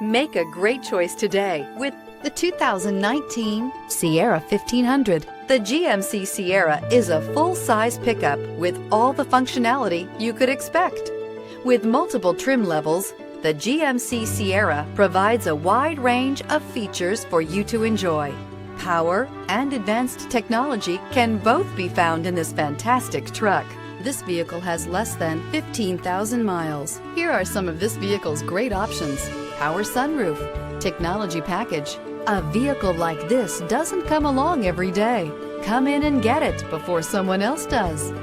Make a great choice today with the 2019 Sierra 1500. The GMC Sierra is a full-size pickup with all the functionality you could expect. With multiple trim levels, the GMC Sierra provides a wide range of features for you to enjoy. Power and advanced technology can both be found in this fantastic truck. This vehicle has less than 15,000 miles. Here are some of this vehicle's great options: power sunroof, technology package. A vehicle like this doesn't come along every day. Come in and get it before someone else does.